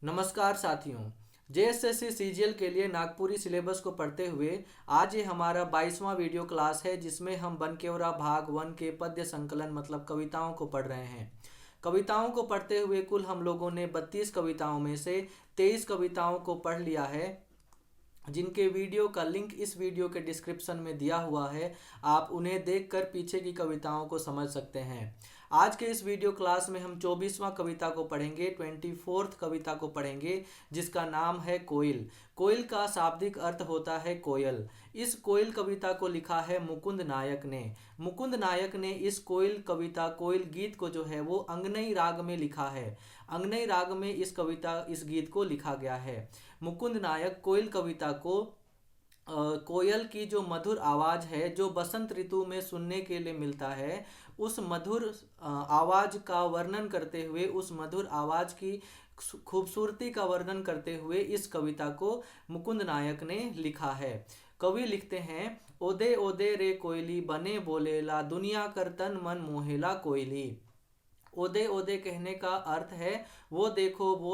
नमस्कार साथियों। JSSC CGL के लिए नागपुरी सिलेबस को पढ़ते हुए आज ये हमारा 22वां वीडियो क्लास है, जिसमें हम बनकेवरा भाग 1 के पद्य संकलन मतलब कविताओं को पढ़ रहे हैं। कविताओं को पढ़ते हुए कुल हम लोगों ने 32 कविताओं में से 23 कविताओं को पढ़ लिया है, जिनके वीडियो का लिंक इस वीडियो के डिस्क्रिप्शन में दिया हुआ है। आप उन्हें देखकर पीछे की कविताओं को समझ सकते हैं। आज के इस वीडियो क्लास में हम 24वां कविता को पढ़ेंगे, 24th कविता को पढ़ेंगे, जिसका नाम है कोयल। कोयल का शाब्दिक अर्थ होता है कोयल। इस कोयल कविता को लिखा है मुकुंद नायक ने। मुकुंद नायक ने इस कोयल कविता कोयल गीत को जो है वो अंगनई राग में लिखा है। अंगनई राग में इस गीत को लिखा गया है। मुकुंद नायक कोयल कविता को कोयल की जो मधुर आवाज है, जो बसंत ऋतु में सुनने के लिए मिलता है, उस मधुर आवाज का वर्णन करते हुए, उस मधुर आवाज की खूबसूरती का वर्णन करते हुए इस कविता को मुकुंद नायक ने लिखा है। कवि लिखते हैं, ओदे ओदे रे कोयली बने बोलेला, दुनिया कर तन मन मोहेला कोयली। ओदे ओदे कहने का अर्थ है वो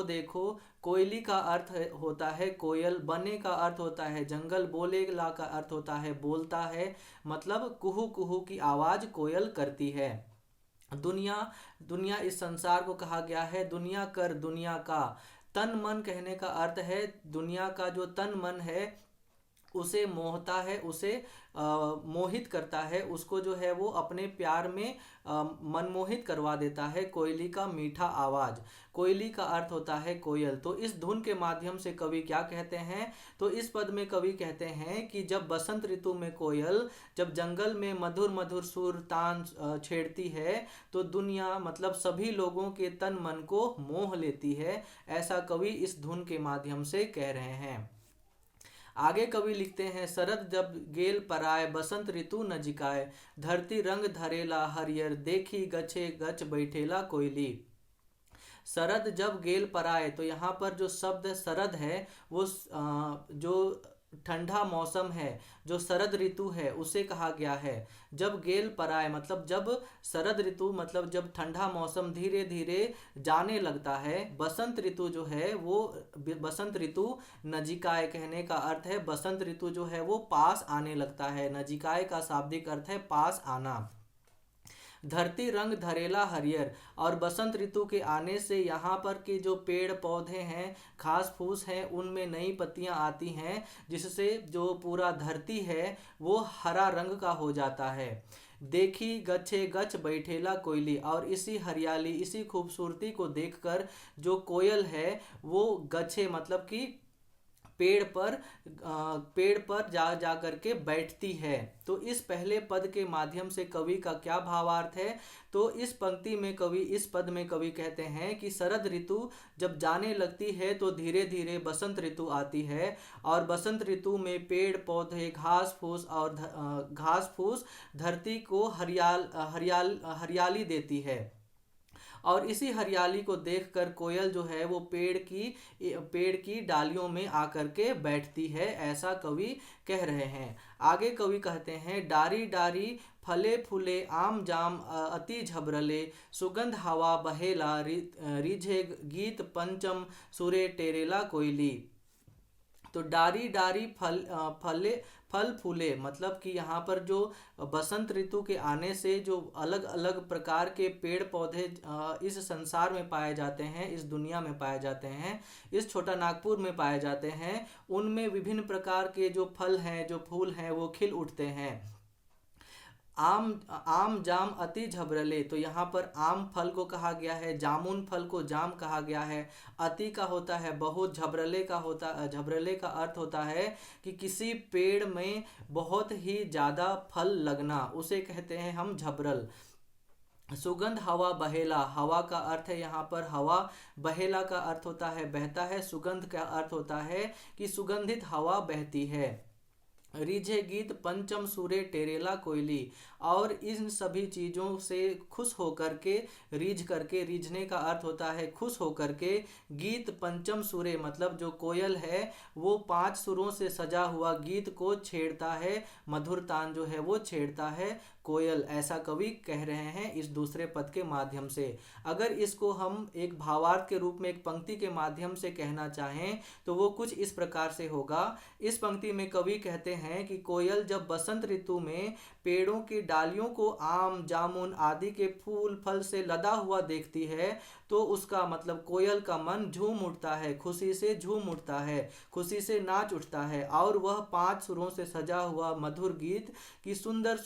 देखो। कोयली का अर्थ होता है कोयल। बने का अर्थ होता है जंगल। बोलेला का अर्थ होता है बोलता है, मतलब कुहू कुहू की आवाज कोयल करती है। दुनिया दुनिया इस संसार को कहा गया है। दुनिया कर दुनिया का। तन मन कहने का अर्थ है दुनिया का जो तन मन है उसे मोहता है, उसे मोहित करता है, उसको जो है वो अपने प्यार में मनमोहित करवा देता है कोयली का मीठा आवाज। कोयली का अर्थ होता है कोयल। तो इस धुन के माध्यम से कवि क्या कहते हैं, तो इस पद में कवि कहते हैं कि जब बसंत ऋतु में कोयल जब जंगल में मधुर मधुर सुर तान छेड़ती है, तो दुनिया मतलब सभी लोगों के तन मन को मोह लेती है। ऐसा कवि इस धुन के माध्यम से कह रहे हैं। आगे कवि लिखते हैं, शरद जब गेल पराय बसंत ऋतु नजिकाय, धरती रंग धरेला हरियर, देखी गछे गच बैठेला कोयली। शरद जब गेल पराय, तो यहाँ पर जो शब्द शरद है वो जो ठंडा मौसम है, जो शरद ऋतु है, उसे कहा गया है। जब गेल पराय मतलब जब शरद ऋतु मतलब जब ठंडा मौसम धीरे धीरे जाने लगता है। बसंत ऋतु जो है वो बसंत ऋतु नजिकाय कहने का अर्थ है बसंत ऋतु जो है वो पास आने लगता है। नजिकाय का शाब्दिक अर्थ है पास आना। धरती रंग धरेला हरियर, और बसंत ऋतु के आने से यहाँ पर के जो पेड़ पौधे हैं, घास फूस हैं, उनमें नई पत्तियाँ आती हैं, जिससे जो पूरा धरती है वो हरा रंग का हो जाता है। देखी गच्छे गच बैठेला कोयली, और इसी हरियाली इसी खूबसूरती को देखकर जो कोयल है वो गच्छे मतलब कि पेड़ पर जा जा करके बैठती है। तो इस पहले पद के माध्यम से कवि का क्या भावार्थ है, तो इस पंक्ति में कवि इस पद में कवि कहते हैं कि शरद ऋतु जब जाने लगती है तो धीरे धीरे बसंत ऋतु आती है, और बसंत ऋतु में पेड़ पौधे घास फूस धरती को हरियाली देती है, और इसी हरियाली को देखकर कोयल जो है वो पेड़ की डालियों में आकर के बैठती है। ऐसा कवि कह रहे हैं। आगे कवि कहते हैं, डारी डारी फले फूले आम जाम अति झबरले, सुगंध हवा बहेला रिझे गीत पंचम सुरे टेरेला कोयली। तो डारी डारी फल फूले मतलब कि यहाँ पर जो बसंत ऋतु के आने से जो अलग अलग प्रकार के पेड़ पौधे इस संसार में पाए जाते हैं, इस दुनिया में पाए जाते हैं, इस छोटा नागपुर में पाए जाते हैं, उनमें विभिन्न प्रकार के जो फल हैं, जो फूल हैं, वो खिल उठते हैं। आम जाम अति झबरले, तो यहाँ पर आम फल को कहा गया है, जामुन फल को जाम कहा गया है। अति का होता है बहुत, झबरले का अर्थ होता है कि किसी पेड़ में बहुत ही ज़्यादा फल लगना, उसे कहते हैं हम झबरल। सुगंध हवा बहेला, हवा का अर्थ है यहाँ पर हवा, बहेला का अर्थ होता है बहता है, सुगंध का अर्थ होता है कि सुगंधित हवा बहती है। रिझे गीत पंचम सूरे टेरेला कोयली, और इन सभी चीज़ों से खुश होकर के रीझने का अर्थ होता है खुश होकर के। गीत पंचम सुरे मतलब जो कोयल है वो 5 सुरों से सजा हुआ गीत को छेड़ता है, मधुर तान जो है वो छेड़ता है कोयल, ऐसा कवि कह रहे हैं इस दूसरे पद के माध्यम से। अगर इसको हम एक भावार्थ के रूप में एक पंक्ति के माध्यम से कहना चाहें तो वो कुछ इस प्रकार से होगा। इस पंक्ति में कवि कहते हैं कि कोयल जब बसंत ऋतु में पेड़ों की डालियों को आम, जामुन आदि के फूल फल से लदा हुआ देखती है तो उसका मतलब कोयल का मन झूम उठता है, खुशी से झूम उठता है, खुशी से नाच उठता है, और वह 5 सुरों से सजा हुआ मधुर गीत की सुंदर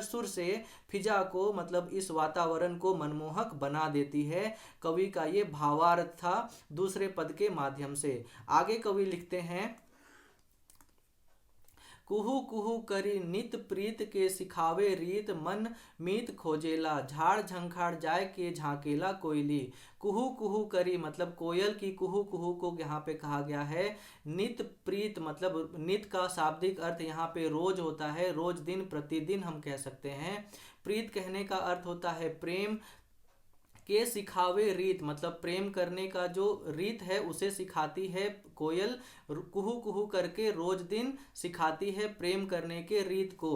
सुर से फिजा को मतलब इस वातावरण को मनमोहक बना देती है। कवि का ये भावार्थ था दूसरे पद के माध्यम से। आगे कवि लिखते हैं, कुहू कुहू करी नित प्रीत के सिखावे रीत, मन मीत खोजेला झाड़ झंखाड़ जाय के झांकेला कोयली। कुहू कुहू करी मतलब कोयल की कुहू कुहू को यहाँ पे कहा गया है। नित प्रीत मतलब नित का शाब्दिक अर्थ यहाँ पे रोज होता है, रोज दिन प्रतिदिन हम कह सकते हैं। प्रीत कहने का अर्थ होता है प्रेम। के सिखावे रीत मतलब प्रेम करने का जो रीत है उसे सिखाती है कोयल। कुहू कुहू करके रोज दिन सिखाती है प्रेम करने के रीत को।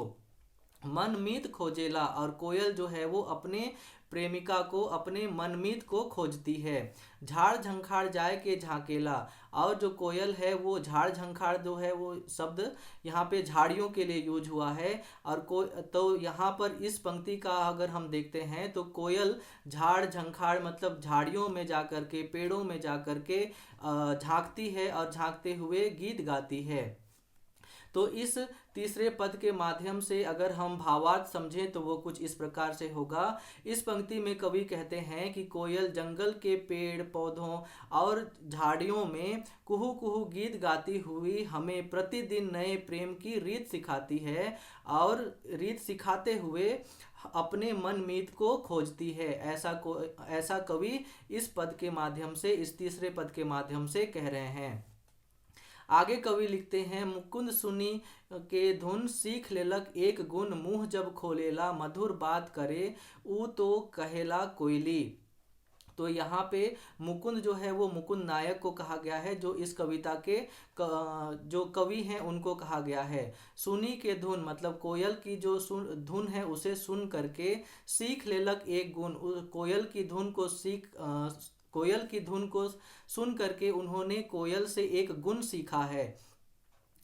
मनमीत खोजेला और कोयल जो है वो अपने प्रेमिका को, अपने मनमीत को खोजती है। झाड़ झंखाड़ जाए के झांकेला, और जो कोयल है वो झाड़ झंखाड़ जो है वो शब्द यहाँ पे झाड़ियों के लिए यूज हुआ है। और तो यहाँ पर इस पंक्ति का अगर हम देखते हैं तो कोयल झाड़ झंखाड़ मतलब झाड़ियों में जाकर के, पेड़ों में जाकर के झांकती है और झांकते हुए गीत गाती है। तो इस तीसरे पद के माध्यम से अगर हम भावार्थ समझें तो वो कुछ इस प्रकार से होगा। इस पंक्ति में कवि कहते हैं कि कोयल जंगल के पेड़ पौधों और झाड़ियों में कुहू कुहू गीत गाती हुई हमें प्रतिदिन नए प्रेम की रीत सिखाती है, और रीत सिखाते हुए अपने मनमीत को खोजती है। ऐसा कवि इस पद के माध्यम से, इस तीसरे पद के माध्यम से कह रहे हैं। आगे कवि लिखते हैं, मुकुंद सुनी के धुन सीख लेलक एक गुण, मुंह जब खोलेला मधुर बात करे ऊ तो कहेला कोयली। तो यहाँ पे मुकुंद जो है वो मुकुंद नायक को कहा गया है, जो इस कविता के जो कवि हैं उनको कहा गया है। सुनी के धुन मतलब कोयल की जो धुन है उसे सुन करके, सीख लेलक एक गुण, कोयल की धुन को कोयल की धुन को सुन करके उन्होंने कोयल से एक गुण सीखा है।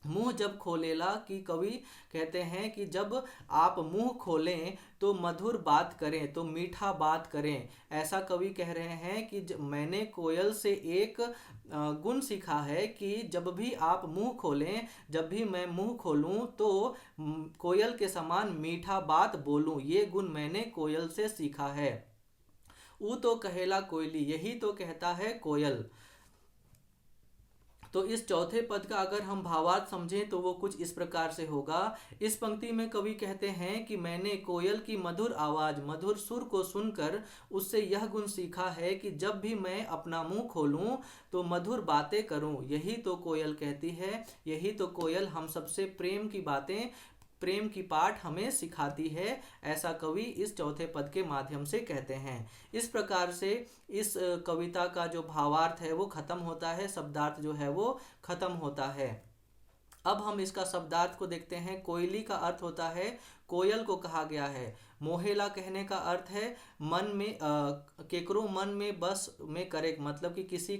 मुंह जब खोलेला कि कवि कहते हैं कि जब आप मुंह खोलें तो मधुर बात करें, तो मीठा बात करें। ऐसा कवि कह रहे हैं कि मैंने कोयल से एक गुण सीखा है कि जब भी आप मुंह खोलें, जब भी मैं मुंह खोलूं तो कोयल के समान मीठा बात बोलूं, ये गुण मैंने कोयल से सीखा है। ऊ तो कहेला कोयली, यही तो कहता है कोयल। तो इस चौथे पद का अगर हम भावार्थ समझें तो वो कुछ इस प्रकार से होगा। इस पंक्ति में कवि कहते हैं कि मैंने कोयल की मधुर आवाज, मधुर सुर को सुनकर उससे यह गुण सीखा है कि जब भी मैं अपना मुंह खोलूं तो मधुर बातें करूं, यही तो कोयल कहती है, यही तो कोयल हम सबसे प्रेम की बातें, प्रेम की पाठ हमें सिखाती है। ऐसा कवि इस चौथे पद के माध्यम से कहते हैं। इस प्रकार से इस कविता का जो भावार्थ है वो खत्म होता है, शब्दार्थ जो है वो खत्म होता है। अब हम इसका शब्दार्थ को देखते हैं। कोयली का अर्थ होता है कोयल को कहा गया है। मोहेला कहने का अर्थ है मन में केकरो मन में बस में करे, मतलब कि किसी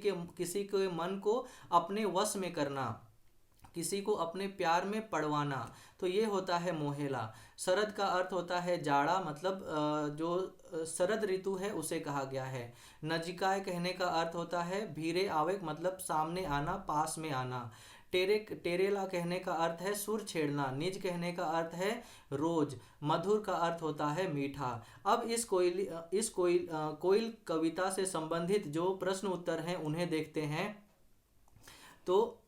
के मन को अपने वश में करना, किसी को अपने प्यार में पड़वाना, तो ये होता है मोहेला। शरद का अर्थ होता है जाड़ा, मतलब जो शरद ऋतु है उसे कहा गया है। नजिकाय कहने का अर्थ होता है भीरे आवे, मतलब सामने आना, पास में आना। टेरेला कहने का अर्थ है सुर छेड़ना। निज कहने का अर्थ है रोज। मधुर का अर्थ होता है मीठा। अब इस कोयल कविता से संबंधित जो प्रश्न उत्तर हैं उन्हें देखते हैं। तो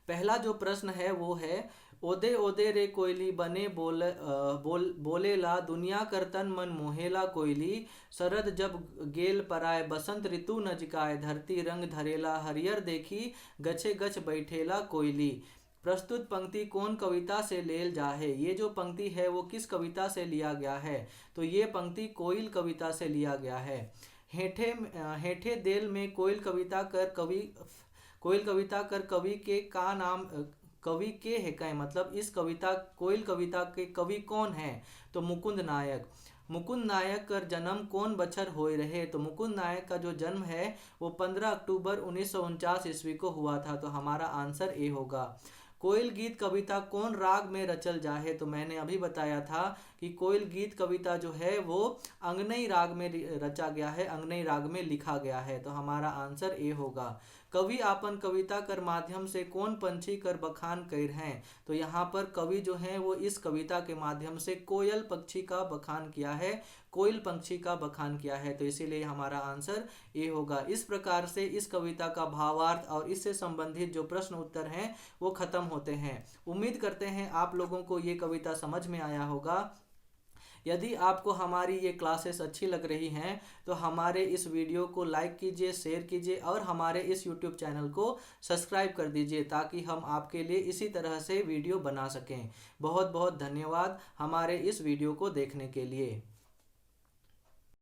पहला जो प्रश्न है वो है, ओदे ओदे रे कोयली बने बोलेला दुनिया कर तन मन मोहेला कोयली। शरद जब गेल पराय बसंत ऋतु नजकाय, धरती रंग धरेला हरियर देखी गछे गछ बैठेला कोयली। प्रस्तुत पंक्ति कौन कविता से लेल जा है? ये जो पंक्ति है वो किस कविता से लिया गया है? तो ये पंक्ति कोयल कविता से लिया गया है। हेठे देल में कोयल कविता कर कवि के कवि के है कहीं, मतलब इस कविता कोयल कविता के कवि कौन है? तो मुकुंद नायक। मुकुंद नायक का जन्म कौन बछर होए रहे? तो मुकुंद नायक का जो जन्म है वो 15 अक्टूबर 1949 ईस्वी को हुआ था। तो हमारा आंसर ए होगा। कोयल गीत कविता कौन राग में रचल जाहे? तो मैंने अभी बताया था कि कोयल गीत कविता जो है वो अंगनई राग में रचा गया है, अंगनई राग में लिखा गया है। तो हमारा आंसर ए होगा। कवि आपन कविता कर माध्यम से कौन पंछी कर बखान कर हैं? तो यहाँ पर कवि जो है वो इस कविता के माध्यम से कोयल पक्षी का बखान किया है, कोयल पंछी का बखान किया है। तो इसीलिए हमारा आंसर ए होगा। इस प्रकार से इस कविता का भावार्थ और इससे संबंधित जो प्रश्न उत्तर हैं वो खत्म होते हैं। उम्मीद करते हैं आप लोगों को ये कविता समझ में आया होगा। यदि आपको हमारी ये क्लासेस अच्छी लग रही हैं तो हमारे इस वीडियो को लाइक कीजिए, शेयर कीजिए और हमारे इस यूट्यूब चैनल को सब्सक्राइब कर दीजिए ताकि हम आपके लिए इसी तरह से वीडियो बना सकें। बहुत बहुत धन्यवाद हमारे इस वीडियो को देखने के लिए।